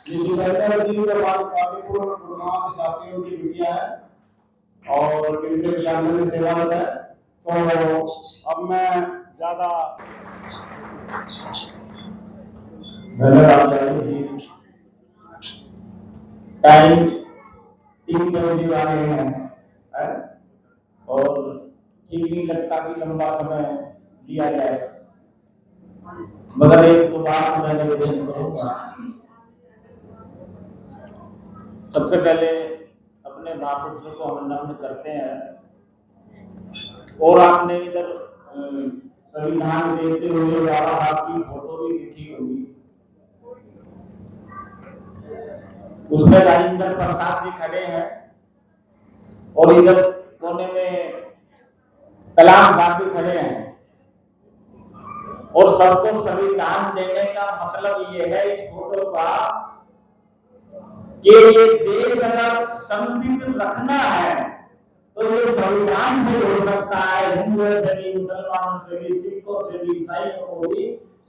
ये जितेंद्र जी जो हमारे काफीपुर गुड़गांव से जाते हैं, उनकी बिटिया है और केंद्रीय विद्यालय में सेवारत है। तो अब मैं ज्यादा धन्यवाद जी। टाइम 3 बजे वाले हैं और ठीक नहीं लगता कि लंबा समय दिया जाए, मगर एक तो बात मैं निवेदन करूंगा। सबसे पहले अपने महापुरुषों को हम नमन करते हैं और आपने इधर संविधान देते हुए बाबा साहब की फोटो भी दिखी होगी, उसमें राजेंद्र प्रसाद जी खड़े हैं और इधर कोने में कलाम साहब भी खड़े हैं। और सबको संविधान देने का मतलब ये है इस फोटो का कि ये देश अगर संवित रखना है तो ये संविधान से हो सकता है। हिंदुओं से भी, मुसलमानों से भी, सिखों से भी, ईसाइयों को भी,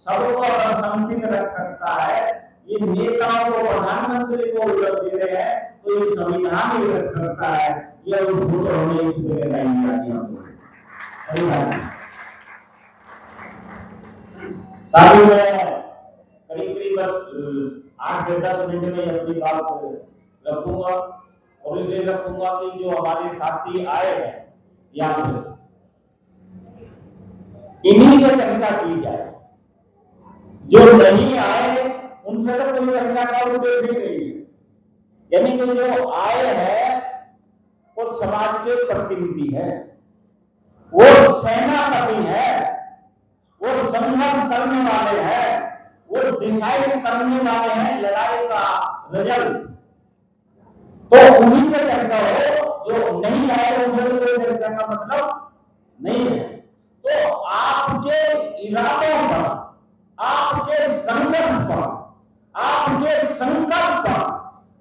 सबको अगर संवित रख सकता है। ये नेताओं को, प्रधानमंत्री को उधर दे रहे हैं तो ये संविधान ही रख सकता है। ये फोटो हमें इस जगह का इंडिया दिया सारी में करीब 8 से 10 मिनट में अपनी बात रखूंगा और इसलिए रखूंगा कि जो हमारे साथी आए हैं यहाँ पे इन्हीं से चर्चा की जाए। जो नहीं आए उनसे तो कोई चर्चा का उद्देश्य नहीं है। यानी कि जो आए हैं वो समाज के प्रतिनिधि है, वो सेनापति है, वो संघर्ष करने वाले हैं, वो डिसाइड करने वाले हैं लड़ाई का रिजल्ट। तो उन्हीं से चर्चा हो, जो नहीं आए उनसे कोई चर्चा का मतलब नहीं है। तो आपके इरादों पर, आपके संघर्ष पर, आपके संकल्प पर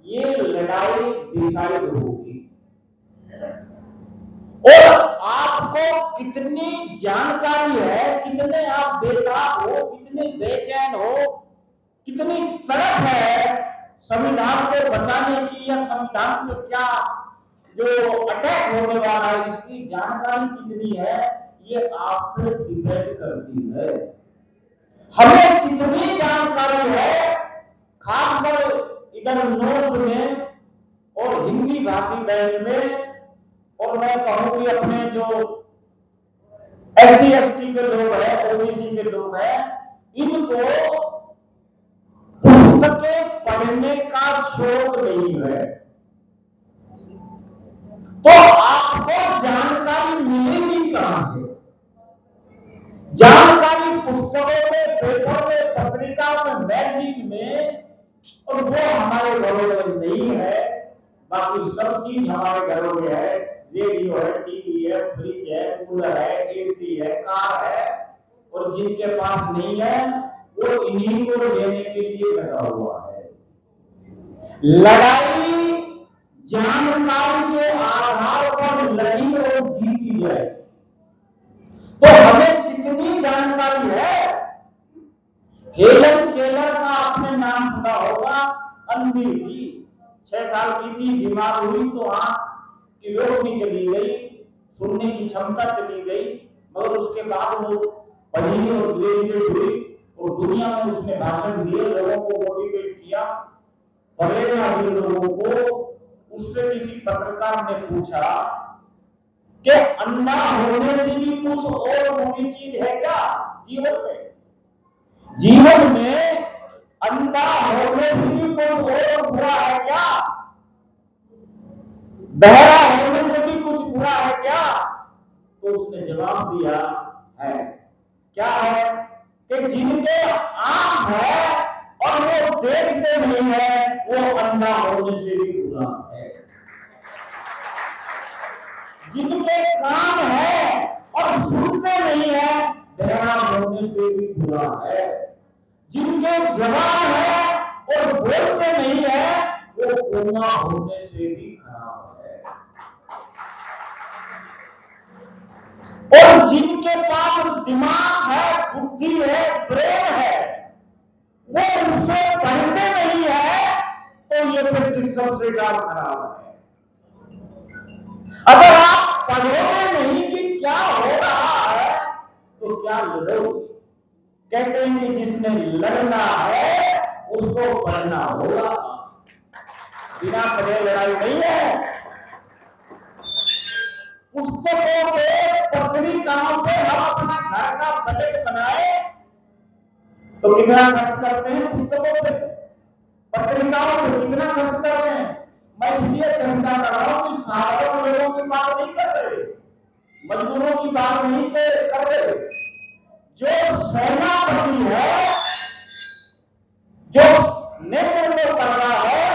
ये लड़ाई डिसाइड होगी। और आपको कितनी जानकारी है, कितने आप बेताब हो, कितने बेचैन हो, कितनी तड़प है संविधान को बचाने की, या संविधान पे क्या जो अटैक होने वाला है इसकी जानकारी कितनी है, ये आप पे डिपेंड करती है। हमें कितनी जानकारी है, खासकर इधर नॉर्थ में और हिंदी भाषी बेल्ट में, और मैं कहूं कि अपने जो SC ST के लोग हैं, OBC के लोग हैं, इनको पुस्तकें पढ़ने का शौक नहीं है। तो आपको जानकारी मिलेगी कहां से? जानकारी पुस्तकों में, पेपर में, पत्रिका में, मैगजीन में, और वो हमारे घरों में नहीं है। बाकी सब चीज हमारे घरों में है। रेडियो है, टीवी है, फ्रिज है, कूलर है, AC है, कार है। और जिनके पास नहीं है वो इन्हीं को लेने के लिए लगा हुआ है। लड़ाई जानकारी के आधार पर लड़ी और जीती जाए। तो हमें कितनी जानकारी है? हेलन केलर का आपने नाम सुना होगा। अंधी थी, 6 साल की थी, बीमार हुई तो आंख की रोशनी चली गई, सुनने की क्षमता चली गई, मगर उसके बाद वो पढ़ी और ग्रेजुएट हुई और दुनिया में उसने भाषण दिए, लोगों को मोटिवेट किया, प्रेरणा दी लोगों को। उससे किसी पत्रकार ने पूछा कि अंधा होने से भी कुछ और बुरी चीज है क्या जीवन में? जीवन में अंधा होने से भी कुछ और बुरा है क्या? बहरा होने से भी कुछ बुरा है क्या? तो उसने जवाब दिया है, क्या है? कि जिनके आंख है और वो देखते नहीं है, वो अंधा होने से भी बुरा है। जिनके कान है और सुनते नहीं है, बहरा होने से भी बुरा है। जिनके जवान है और बोलते नहीं है, वो गूंगा होने से भी खराब है। और जिनके पास दिमाग है, बुद्धि है, ब्रेन है, वो उनसे पढ़ते नहीं है, तो ये फिर सबसे ज्यादा खराब है। अगर आप पढ़ोगे नहीं कि क्या हो रहा है तो क्या लड़ोगे? कहते हैं कि जिसने लड़ना है उसको पढ़ना होगा, बिना पढ़े लड़ाई नहीं है। पुस्तकों पे, पत्रिकाओं पे हम अपना घर का बजट बनाए तो कितना खर्च करते हैं? पुस्तकों पे, पत्रिकाओं पे कितना खर्च कर रहे हैं? मैं इसलिए चर्चा कर रहा हूं कि साधारण लोगों की बात नहीं कर रहे, मजदूरों की बात नहीं कर रहे। जो सेनापति है, जो नेतृत्व कर रहा है,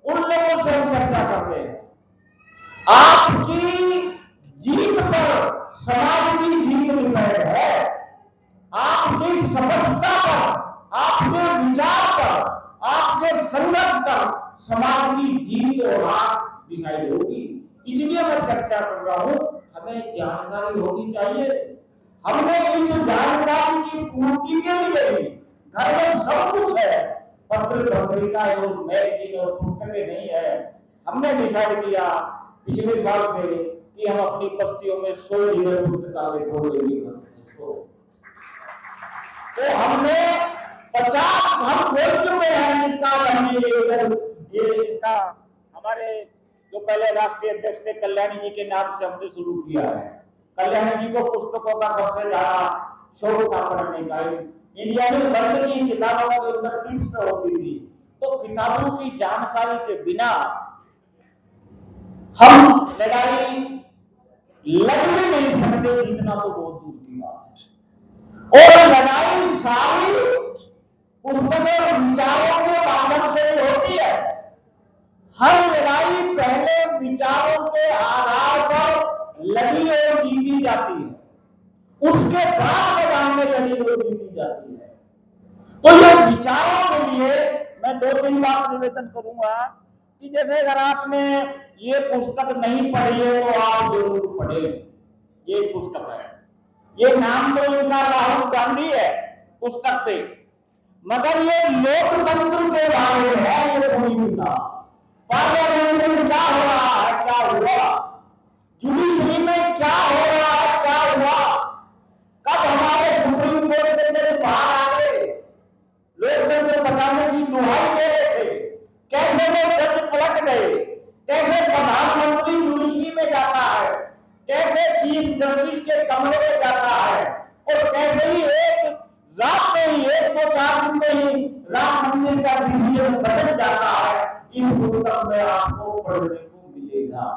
उन लोगों से हम चर्चा कर रहे हैं। आपकी जीत पर समाज की जीत निर्भर है, आपकी समझता पर, आपके विचार पर, आपके संघर्ष पर समाज की जीत और हार डिसाइड होगी। इसलिए मैं चर्चा कर रहा हूं, हमें जानकारी होनी चाहिए। हमने इस जानकारी की पूर्ति के लिए घर में सब कुछ है, पत्र पत्रिका और मैगजीन और पुस्तकें नहीं है। हमने डिसाइड किया पिछले साल से कि हम अपनी बस्तियों में 100 जगह पुस्तकालय खोलेंगे। तो हमने 50 हम खोल चुके हैं। इसका हमने ये इसका हमारे जो पहले राष्ट्रीय अध्यक्ष थे कल्याणी जी के नाम से हमने शुरू किया है। कल्याणी जी को पुस्तकों का सबसे ज्यादा शौक था पढ़ने का। इंडिया में वर्ल्ड की किताबों के अंदर टिप्स होती थी, तो किताबों की जानकारी के बिना हम लड़ाई लड़ भी नहीं सकते, जीतना तो बहुत दूर की बात है। और लड़ाई सारी पुस्तकों और विचारों के माध्यम से ही होती है। हर लड़ाई पहले विचारों के आधार पर लड़ी और जीती जाती है, उसके बाद मैदान में लड़ी और जीती जाती है। तो ये विचारों के लिए मैं 2-3 बात निवेदन करूंगा कि जैसे अगर आपने ये पुस्तक नहीं पढ़ी है तो आप जरूर पढ़ें। ये पुस्तक है, ये नाम तो इनका राहुल गांधी है पुस्तक पे, मगर ये लोकतंत्र के बारे में है। ये पूरी किताब पार्लियामेंट में क्या हो रहा है, क्या हुआ, जुडिशरी में क्या हो रहा है, क्या हुआ, कब हमारे सुप्रीम कोर्ट के जज बाहर आ गए, लोकतंत्र बचाने की दुहाई दे रहे थे, कैसे वो जज पलट गए, कैसे प्रधानमंत्री जुडिशरी में जाता है, कैसे चीफ जस्टिस के कमरे में जाता है, और कैसे ही एक रात में ही 1-2-4 दिन में ही राम मंदिर का डिसीजन बदल जाता है। इस पुस्तक में आपको पढ़ने को मिलेगा।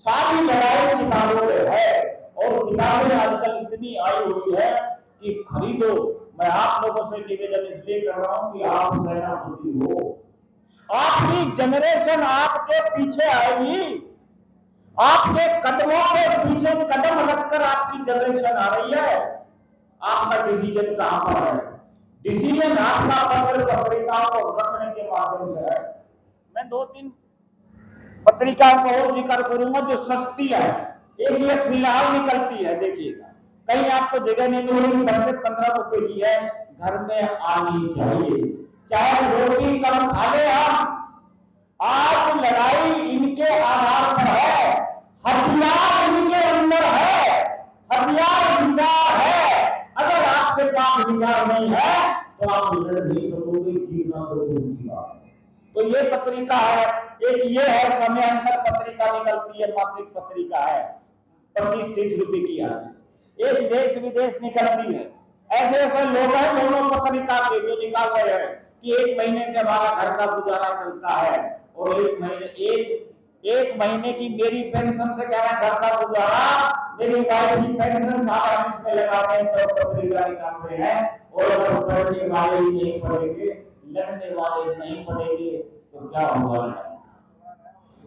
सारी लड़ाई किताबों में है, और किताबें आजकल इतनी आई हुई है कि खरीदो। मैं आप लोगों से निवेदन इसलिए कर रहा हूं कि आप सेनापति हो, आपकी जनरेशन आपके पीछे आएगी, आपके कदमों के पीछे कदम रखकर आपकी जनरेशन आ रही है। आपका डिसीजन कहां पर है? डिसीजन आपका पत्र पत्रिकाओं को रखने के माध्यम से है। मैं 2-3 पत्रिकाओं को और जिक्र करूंगा जो सस्ती है। एक ये फिलहाल निकलती है, देखिएगा, कहीं आपको जगह नहीं मिलेगी, 10 से 15 रुपए की है, घर में आनी चाहिए, चाहे रोटी कम खा ले हम। आज लड़ाई इनके आधार पर है, हथियार इनके अंदर है, हथियार विचार है। अगर आपके पास विचार नहीं है तो आप लड़ नहीं सकोगे, जीतना तो दूर की बात है। तो ये पत्रिका है, एक ये है समयांतर पत्रिका निकलती है, मासिक पत्रिका है, 25-30 रुपए की आती है। एक देश विदेश निकलती है। ऐसे ऐसे लोग हैं दोनों पत्रिका के जो निकाल रहे हैं कि 1 महीने से हमारा घर का गुजारा चलता है, और 1 महीने की मेरी पेंशन से क्या घर का गुजारा, मेरी वाइफ की पेंशन सारा इसमें लगाते हैं, तो पत्रिका निकालते हैं। और अगर पढ़ने वाले नहीं पढ़ेंगे, लड़ने वाले नहीं पढ़ेंगे तो क्या होगा?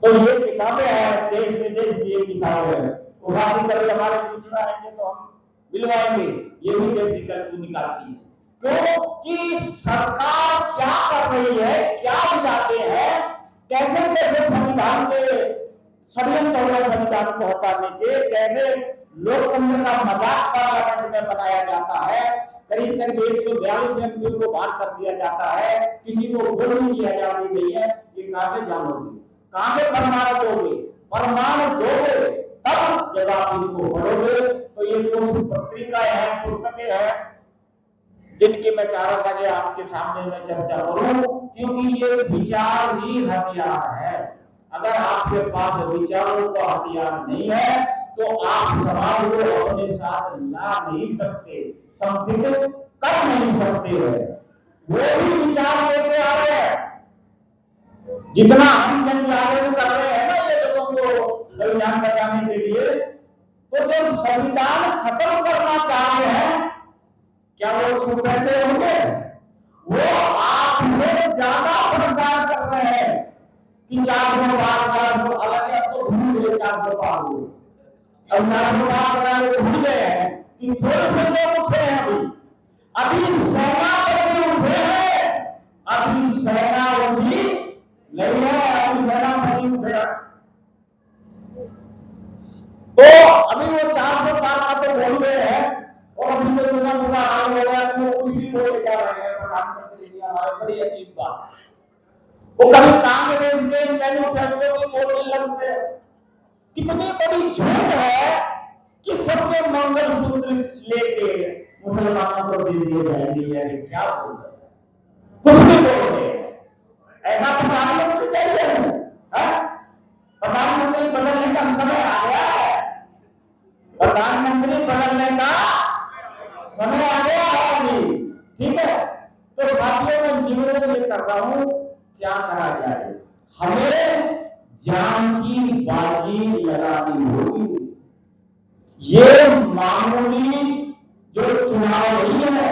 तो ये किताबें हैं, देश विदेश की ये किताबें हैं। उदाहरण कभी हमारे बीच में आएंगे तो हम मिलवाएंगे, ये भी देश निकालती है। क्योंकि सरकार क्या कर रही है, क्या दिखाते हैं, कैसे कैसे संविधान के षड्यंत्र हो रहे, संविधान को हटाने के, कैसे लोकतंत्र का मजाक पार्लियामेंट में बनाया जाता है, करीब करीब 142 एमपी को बाहर कर दिया जाता है, किसी को बोलने की आजादी नहीं है। ये कहां से जानोगे, कहां से परमाणु दोगे? परमाणु दोगे तब जब आप इनको पढ़ोगे। तो ये कुछ पत्रिकाएं हैं, पुस्तकें हैं जिनकी मैं चाह रहा था कि आपके सामने मैं चर्चा करूं, क्योंकि ये विचार ही हथियार है। अगर आपके पास विचारों का हथियार नहीं है तो आप समाज को अपने साथ ला नहीं सकते, समर्थित कर नहीं सकते हैं। वो भी विचार लेके आ रहे हैं, जितना हम जन जागरण कर रहे हैं ना ये लोगों को संविधान बचाने के लिए, तो जो संविधान खत्म करना चाह रहे हैं क्या वो छूट बैठे होंगे? वो आपसे ज्यादा प्रचार कर रहे हैं कि 400 अलग है, तो भूल गए 400 पार हो। अब 400 पार कराने को भूल गए हैं कि थोड़े से लोग उठे हैं। अभी सेनापति उठे हैं, अभी सेना उठी नहीं है, अभी सेनापति उठे। तो अभी वो 400 पार का तो भूल गए हैं और अभी तो इतना बुरा हाल हो गया कि वो कुछ भी बोल जा रहे हैं। प्रधानमंत्री जी हमारे, बड़ी अजीब बात, वो कभी कांग्रेस के मैन्युफैक्चर की बोलने लगते हैं। कितनी बड़ी झूठ है कि सबके मंगलसूत्र लेके मुसलमानों को दे दिए जाएंगे, यानी क्या बोल रहे हैं, कुछ भी बोल रहे हैं। ऐसा प्रधानमंत्री चाहिए? प्रधानमंत्री बदलने का समय आ गया है, प्रधानमंत्री बदलने का समय आ गया है अभी, ठीक है। तो साथियों मैं निवेदन ये कर रहा हूं, क्या करा जाए? हमें जान की बाजी लगानी होगी। ये मामूली जो चुनाव नहीं है,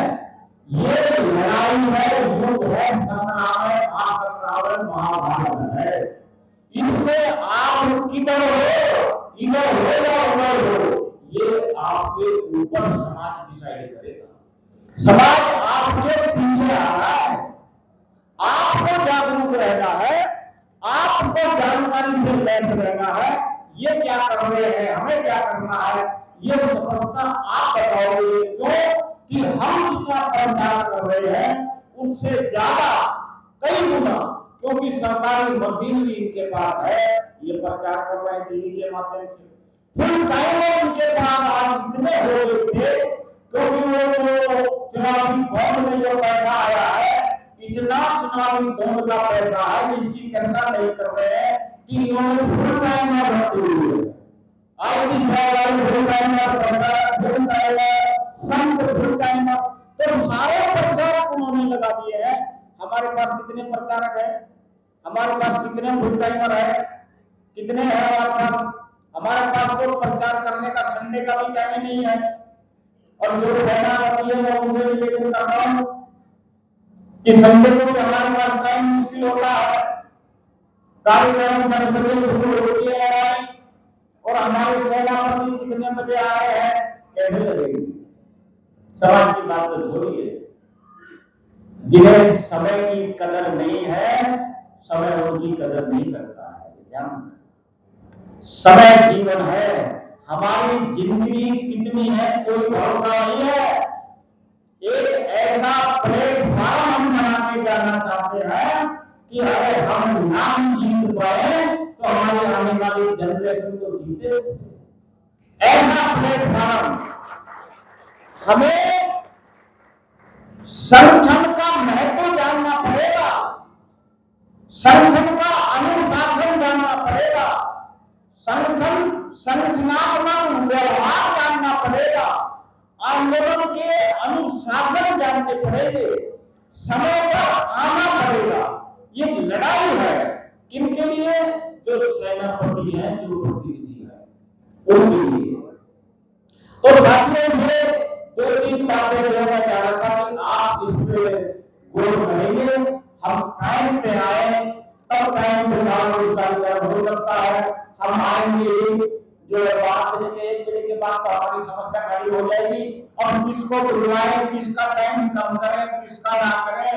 ये लड़ाई है, युद्ध है, संग्राम है, महासंग्राम है, महाभारत है। इसमें आप किधर हो, इधर हो या उधर हो, ये आपके ऊपर समाज डिसाइड करेगा। समाज आपके पीछे आ रहा है, आपको जागरूक रहना है, आपको जानकारी से लैस रहना है। ये क्या कर रहे हैं, हमें क्या करना है, ये समझना आप बताओगे। क्यों कि हम जितना प्रचार कर रहे हैं उससे ज्यादा कई गुना, क्योंकि सरकारी मशीन भी इनके पास है, ये प्रचार कर रहे हैं टीवी के माध्यम से। फुल टाइम उनके पास आज इतने हो गए थे, क्योंकि वो चुनावी बॉन्ड में जो पैसा आया है, इतना चुनावी बॉन्ड का पैसा है जिसकी चर्चा नहीं कर रहे हैं कि इन्होंने फुल टाइम भर्ती हुई है। आईटी सरकारी फुल टाइम, फुल टाइम, संत फुल टाइम, तो सारे प्रचारक उन्होंने लगा दिए हैं। हमारे पास कितने प्रचारक हैं, हमारे पास कितने फुल टाइमर है, कितने हैं हमारे पास? हमारे पास तो प्रचार करने का संडे का भी टाइम नहीं है। और जो सेनापति है मैं उनसे निवेदन कर रहा हूं कि संडे को भी हमारे पास टाइम मुश्किल होता है, कार्यक्रम शुरू होती है लड़ाई, और हमारे सेनापति कितने बजे आ रहे हैं, कैसे लगेगी? समाज की बात तो छोड़िए, जिन्हें समय की कदर नहीं है, समय उनकी कदर नहीं करता है। ध्यान, समय जीवन है, हमारी जिंदगी कितनी है कोई भरोसा नहीं है। एक ऐसा प्लेटफॉर्म हम बना के जाना चाहते हैं कि अगर हम नाम जीत पाए तो हमारी आने वाली जनरेशन को जीते। ऐसा प्लेटफॉर्म हमें संगठन का महत्व जानना पड़ेगा, संगठन का अनुशासन जानना पड़ेगा, संगठनात्मक व्यवहार जानना पड़ेगा, आंदोलन के अनुशासन जानने पड़ेंगे, समय पर आना पड़ेगा। ये लड़ाई है किनके लिए? जो सेनापति हैं, जो प्रतिनिधि है उनके लिए। तो साथियों मुझे 2-3 बातें कहना चाह रहा था कि आप इस पे गौर करेंगे। हम टाइम पे आए तब टाइम पे कार्यक्रम हो सकता है। हम आएंगे जो 5 बजे के 1 बजे के बाद तो हमारी समस्या खड़ी हो जाएगी। अब किसको बुलवाएं, किसका टाइम कम करें, किसका ना करें,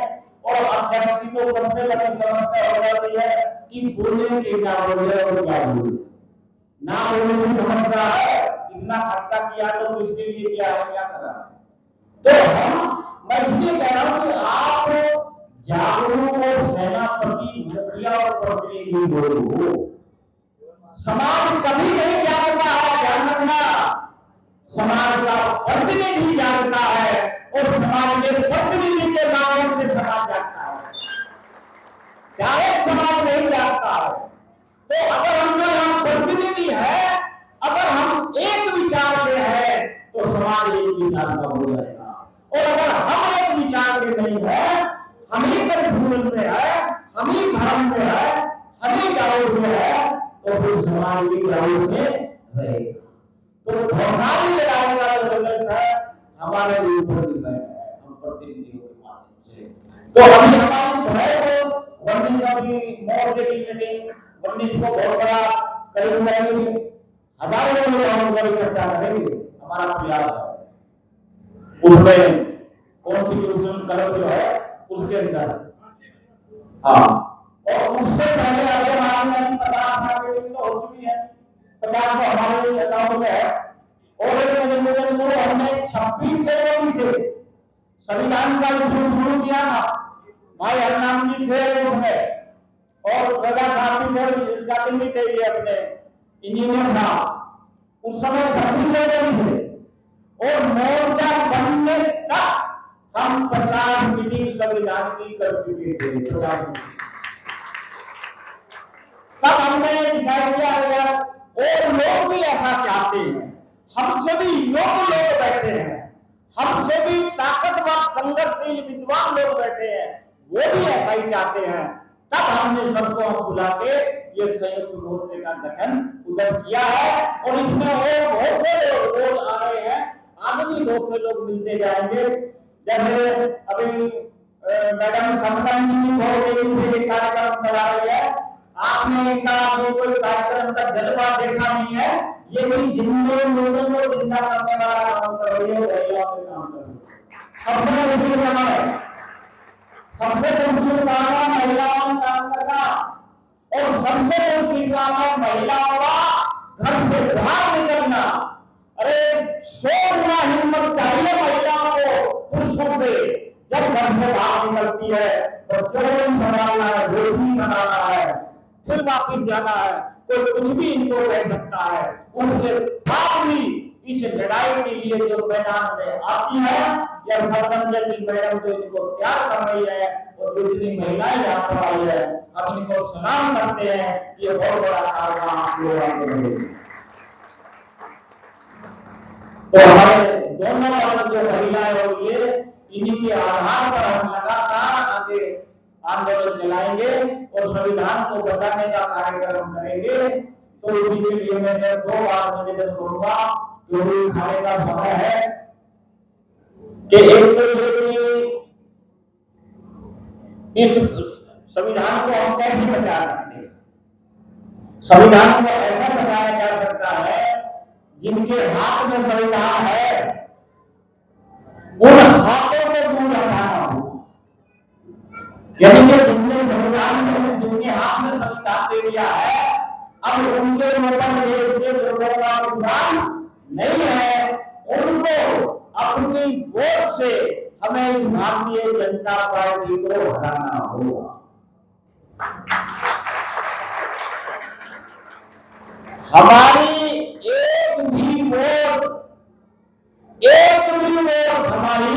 और अध्यक्ष की तो सबसे बड़ी समस्या हो जाती है कि बोलने के क्या बोले और क्या बोले, ना बोलने की समस्या है। इतना खर्चा किया तो इसके लिए क्या है, क्या करा है? तो मैं इसलिए कह रहा हूं कि आप जागरूक और सेनापति, मुखिया और प्रतिनिधि हो। समाज कभी नहीं जानता है, ध्यान रखना, समाज का प्रतिनिधि जानता है और समाज के प्रतिनिधि के माध्यम से समाज जानता है, डायरेक्ट समाज नहीं जानता है। तो अगर हम जो हम प्रतिनिधि है, अगर हम एक विचार के हैं तो समाज एक विचार का हो जाएगा, और अगर हम एक विचार के नहीं है, हम ही कंफ्यूजन में है, हम ही भ्रम में है, हम ही डाउट में है, तो फिर समाज भी डाउट में रहेगा। तो धर्मारी लड़ाई का जो रिजल्ट है हमारे ऊपर डिपेंड है, हम प्रतिनिधियों के माध्यम से। तो अभी हमारी भय को 19 मोर्चे की मीटिंग 19 को बहुत बड़ा करीब हजारों लोग हम इकट्ठा करेंगे, हमारा प्रयास है। उसमें कॉन्स्टिट्यूशन क्लब जो है उसके अंदर, हाँ, और उससे पहले अगर हमारे 50 मीटिंग तो हो चुकी है, 50 तो हमारे अकाउंट में है, और हमने 26 जनवरी से संविधान का शुरू किया था। भाई हरनाम जी थे उसमें, और रजा खान भी थे, जातिन भी थे, ये अपने इंजीनियर था, उस समय 26 जनवरी थे, और मोर्चा बनने तक हम 50 मीटिंग संविधान की कर चुके थे। तब हमने डिसाइड किया यार, और लोग भी ऐसा चाहते हैं, हमसे भी योग्य लोग बैठे हैं, हमसे भी ताकतवर संघर्षशील विद्वान लोग बैठे हैं, वो भी ऐसा ही चाहते हैं। तब हमने सबको बुला के ये संयुक्त मोर्चे का गठन उधर किया है, और इसमें और बहुत से लोग आ रहे हैं, आगे भी बहुत से लोग मिलते जाएंगे। जैसे अभी मैडम संतान जी बहुत तेजी से कार्यक्रम चला रही है, आपने इनका कोई कार्यक्रम का जलवा देखा नहीं है, ये भी जिंदे लोगों को जिंदा करने वाला काम कर रही है, महिलाओं के काम कर रही है। सबसे मुश्किल काम है, सबसे मुश्किल काम है महिलाओं का काम करना, और सबसे मुश्किल काम है महिलाओं का घर से बाहर निकलना। अरे 100 गुना हिम्मत चाहिए महिलाओं को पुरुषों से, जब घर से बाहर निकलती है तो चौन संभालना है, रोटी बनाना है, फिर वापिस जाना है, कोई कुछ भी इनको कह सकता है, उसके बाद भी इस लड़ाई के लिए जो मैदान में आती है, या सरपंच जैसी मैडम जो इनको तैयार कर रही है, और जो इतनी महिलाएं यहाँ पर आई है, अब इनको सलाम करते हैं, ये बहुत बड़ा कारनामा आप लोग। तो हमारे दोनों वर्ग जो महिलाएं और ये, इन्हीं के आधार पर हम लगातार आगे आंदोलन चलाएंगे और संविधान को बचाने का कार्यक्रम करेंगे। तो इसी के लिए मैं 2 बात निवेदन करूंगा, क्योंकि खाने का समय है, कि एक तो ये कि इस संविधान को हम कैसे बचा सकते हैं। संविधान को ऐसा बचाया जा सकता है, जिनके हाथ में संविधान है उन हाथों को दूर हटाना हो, यानी कि जिनके हाथ में संविधान दे दिया है, अब उनके ऊपर देश के लोगों का विश्वास नहीं है, उनको अपनी वोट से हमें इस भारतीय जनता पार्टी को हराना होगा। हमारी एक भी वोट हमारी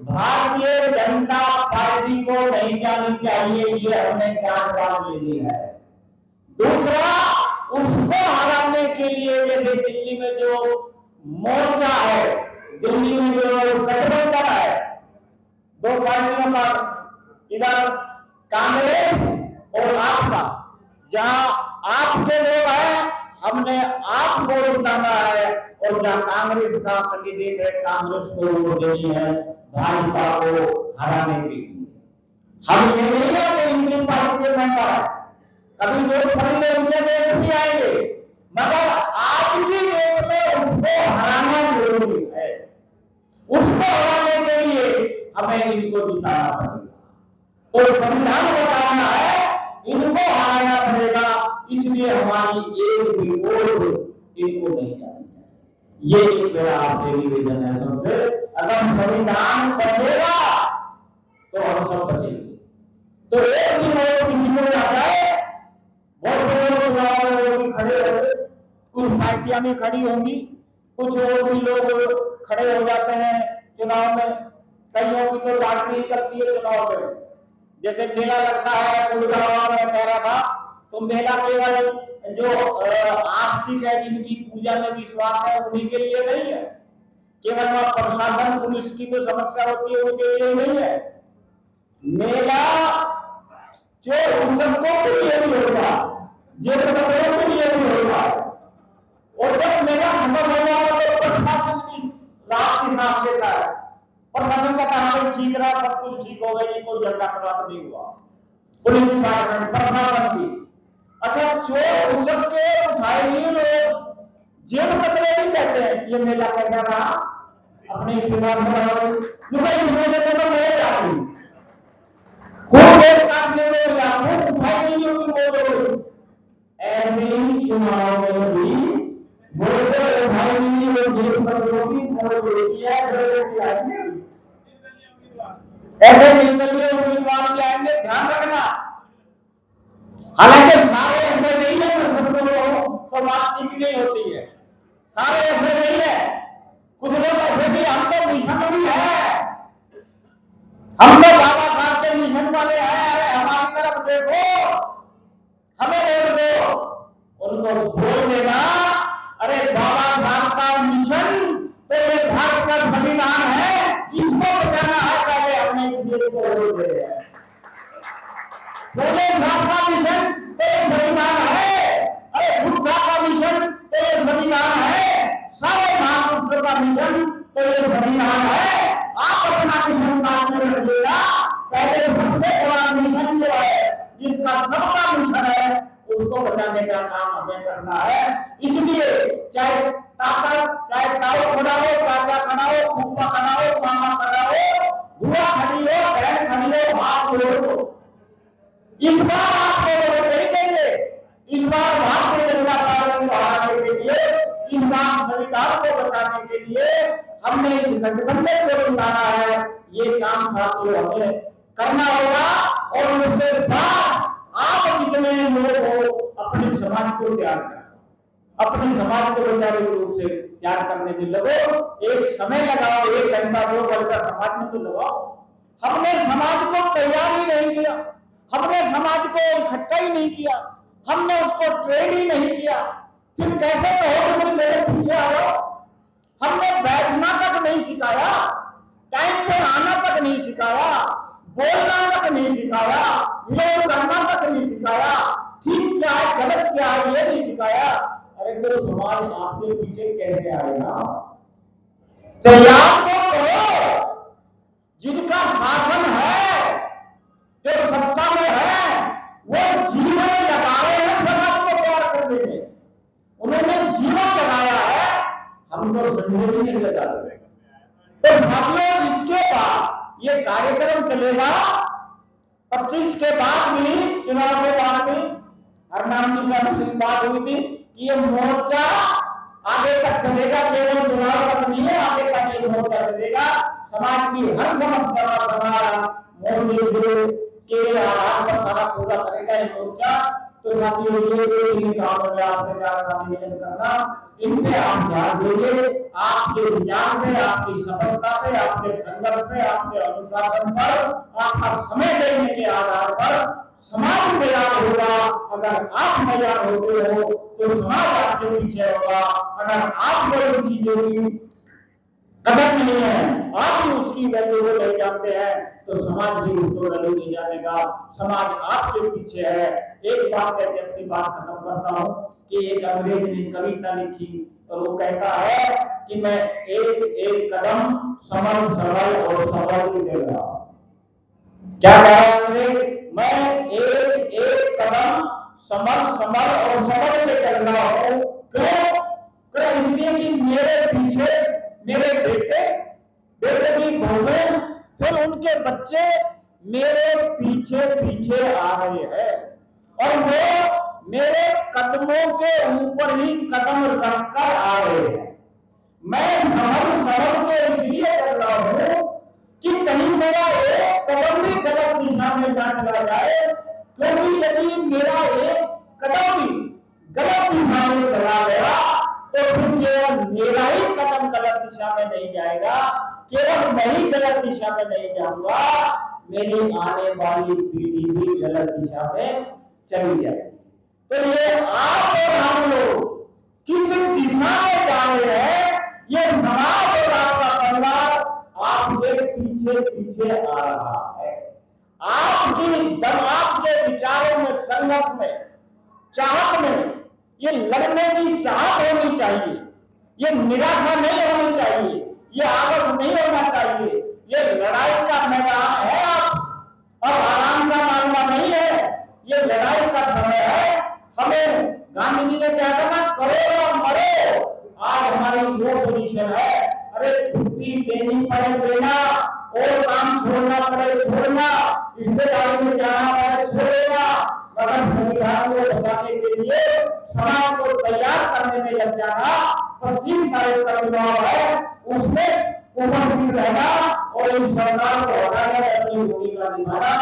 भारतीय जनता पार्टी को नहीं जानी चाहिए, ये हमने ज्ञान बात लेनी है। दूसरा, उसको हराने के लिए जैसे दिल्ली में जो मोर्चा है, दिल्ली में जो गठबंधन है 2 पार्टियों का, इधर कांग्रेस और आपका, जहां आपके लोग हैं हमने आपको जिताना है, और जहां कांग्रेस का कैंडिडेट है कांग्रेस को वोट देनी है, भाजपा को हराने के लिए। हम ये नहीं है कि इनकी पार्टी के मेंबर है, कभी वोट खरीदे उनके देश भी आएंगे, मगर आज की डेट में उसको हराना जरूरी है। उसको हराने के लिए हमें इनको जिताना पड़ेगा, तो संविधान बताना है, इनको हराना पड़ेगा। इसलिए हमारी एक भी वोट इनको नहीं जानी चाहिए, ये एक मेरा आपसे निवेदन है सबसे, अगर संविधान बचेगा तो हम सब बचेंगे। तो एक भी वोट किसी को आ जाए, बहुत से लोग चुनाव में खड़े होंगे, कुछ पार्टियां में खड़ी होंगी, कुछ और भी लोग खड़े हो जाते हैं चुनाव में, कईयों की तो लॉटरी करती है चुनाव में। जैसे मेला लगता है, गुड़गांव में कह रहा था, तो मेला केवल जो आस्तिक है, जिनकी पूजा में विश्वास है, उन्हीं के लिए नहीं है। केवल वह प्रशासन पुलिस की जो समस्या होती है उनके लिए नहीं है। मेला चोर हिंसकों के लिए भी होगा, जेल कतरों के लिए भी होगा। और जब मेला खत्म हो जाएगा तो प्रशासन की रात की सांस लेता है, प्रशासन का काम ठीक रहा, सब कुछ ठीक हो गया, कोई झगड़ा प्राप्त नहीं हुआ। पुलिस डिपार्टमेंट, प्रशासन की, अच्छा चोर हिंसक के उठाए लिए लोग जेल कतरे भी कहते हैं। ये मेला कैसा रहा अपने सुधार काटने में लाखों उठाई नहीं होगी। ऐसे ही चुनाव में भी वोटर उठाई नहीं, वो जेल कतरों की ऐसे निर्दलीय उम्मीदवार भी आएंगे, ध्यान रखना। हालांकि सारे ऐसे नहीं है, तो बात ठीक नहीं होती है, सारे ऐसे नहीं है, कुछ लोग ऐसे भी, हम तो मिशन भी है, हम तो बाबा साहब के मिशन वाले हैं, अरे हमारी तरफ देखो, हमें वोट दो। उनको बोल देना, अरे बाबा साहब का मिशन तो ये भारत का संविधान है, इसको बचाना है, पहले हमने इस देश को वोट दे दिया। बोले भारत का मिशन तो ये संविधान है, अरे बुद्धा का मिशन तो ये संविधान है, सारे महापुरुषों का मिशन तो ये संविधान है। आप अपना मिशन बाद में रखिएगा, पहले सबसे बड़ा मिशन जो है, जिसका सबका मिशन है, उसको बचाने का काम हमें करना है। इसलिए चाहे ताकत, चाहे ताऊ खड़ा हो, चाचा खड़ा हो, फूफा खड़ा हो, मामा खड़ा हो, बुआ खड़ी हो, बहन खड़ी हो, हाथ जोड़ो। इस बार आपको वोट नहीं देंगे, इस बार भारतीय जनता पार्टी को हराने के लिए, इस बार संविधान को बचाने के लिए हमने इस गठबंधन को चुनाना है। ये काम साथियों हमें करना होगा। और उसके बाद आप जितने लोग हो, अपने समाज को तैयार करो, अपने समाज को वैचारिक रूप से तैयार करने में लगो। एक समय लगाओ, 1 घंटा 2 घंटा समाज में तो लगाओ। हमने समाज को तैयार ही नहीं किया, हमने समाज को इकट्ठा ही नहीं किया, हमने उसको ट्रेन ही नहीं किया, फिर कैसे कहो कि मेरे पीछे आओ। हमने बैठना तक नहीं सिखाया, टाइम पे आना तक नहीं सिखाया, बोलना तक नहीं सिखाया, विरोध करना तक नहीं सिखाया, ठीक क्या है गलत क्या है ये नहीं सिखाया। अरे तो समाज आपके पीछे कैसे आएगा? तैयार तो करो। जिनका शासन है, जो सत्ता में है, वो जीवन लगा रहे हैं समाज को तैयार करने में, उन्होंने जीवन लगाया है, हम तो संदेह भी नहीं लगा रहे। तो साथियों, इसके बाद ये कार्यक्रम चलेगा 25 के बाद भी, चुनाव के बाद भी। हरनाम जी से बात हुई थी कि ये मोर्चा आगे तक चलेगा, केवल चुनाव तक नहीं है, आगे तक ये मोर्चा चलेगा। समाज की हर समस्या का समाधान मोर्चे के आधार पर सारा पूरा करेगा ये मोर्चा। तो साथियों, ये काम में आपसे निवेदन करना, इन पे आप ध्यान देंगे, आपके विचार पे, आपकी समझता पे, आपके संदर्भ पे, आपके अनुशासन पर, आपका समय देने के आधार पर समाज तैयार होगा। अगर आप तैयार होते हो तो समाज आपके पीछे होगा। अगर आप कोई चीजों की कदर नहीं है, आप भी उसकी वैल्यू को नहीं जानते हैं, तो समाज भी उसको वैल्यू नहीं जानेगा। समाज आपके पीछे है। एक बात कहकर अपनी बात खत्म करता हूं कि एक अंग्रेज ने कविता लिखी और वो कहता है कि मैं एक एक कदम समर सरल और सबल की चल रहा हूं। क्या कह रहा है अंग्रेज? मैं एक एक कदम समर और सबल के चल रहा हूं। क्यों? इसलिए कि मेरे पीछे मेरे बेटे की बहुएं, फिर उनके बच्चे मेरे पीछे पीछे आ रहे हैं और वो मेरे कदमों के ऊपर ही कदम रखकर आ रहे हैं। मैं समझ समझ के इसलिए कर रहा हूं कि कहीं मेरा एक कदम भी गलत दिशा में ना चला जाए, क्योंकि यदि मेरा एक कदम भी गलत दिशा में चला गया तो फिर केवल मेरा ही कदम गलत दिशा में नहीं जाएगा, केवल मैं ही गलत दिशा में नहीं जाऊंगा, मेरी आने वाली पीढ़ी भी गलत दिशा में चली जाएगी। तो ये आप और हम लोग किस दिशा में जा रहे हैं, ये समाज और आपका परिवार आपके पीछे पीछे आ रहा है। आपके विचारों में, संघर्ष में, चाहत में ये लड़ने की चाहत होनी चाहिए, ये निराशा नहीं होनी चाहिए, ये आलस नहीं होना चाहिए। ये लड़ाई का मैदान है, अब आराम का मामला नहीं है, ये लड़ाई का समय है। हमें गांधी जी ने क्या कहा, करो या मरो। आज हमारी वो पोजीशन है, अरे छुट्टी देनी पड़े देना, और काम छोड़ना पड़े छोड़ना, रिश्तेदारी में जाना पड़े छोड़ेगा, मगर संविधान को बचाने के लिए समाज को तैयार करने में लग जाना। 25 तारीख का चुनाव है, उसमें उपस्थित रहना और इस सरकार को हटाने में अपनी भूमिका निभाना।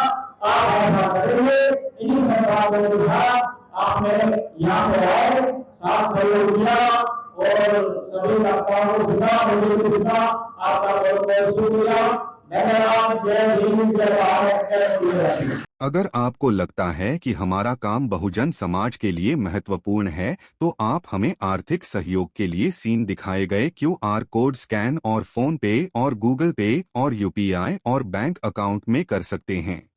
आप ऐसा करेंगे, इन्हीं सरकारों के साथ आपने यहाँ पे आए, साथ सहयोग किया और सभी वक्ताओं को सुना, मुझे भी सुना। आपका बहुत बहुत शुक्रिया, धन्यवाद। जय हिंद, जय भारत, जय गुजरात। अगर आपको लगता है कि हमारा काम बहुजन समाज के लिए महत्वपूर्ण है, तो आप हमें आर्थिक सहयोग के लिए सीन दिखाए गए QR कोड स्कैन और फोन पे और गूगल पे और UPI और बैंक अकाउंट में कर सकते हैं।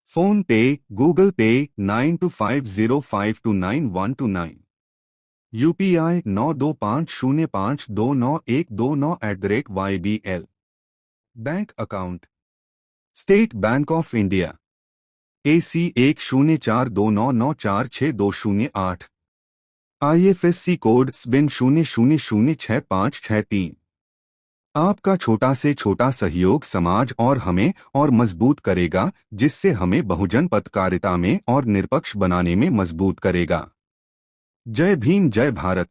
फोन पे, गूगल पे 9250529129, UPI 9250529129@YBL। Bank account state bank of India AC 1042994628, IFSC code SBIN 00066563। आपका छोटा से छोटा सहयोग समाज और हमें और मजबूत करेगा, जिससे हमें बहुजन पत्रकारिता में और निष्पक्ष बनाने में मजबूत करेगा। जय भीम, जय भारत।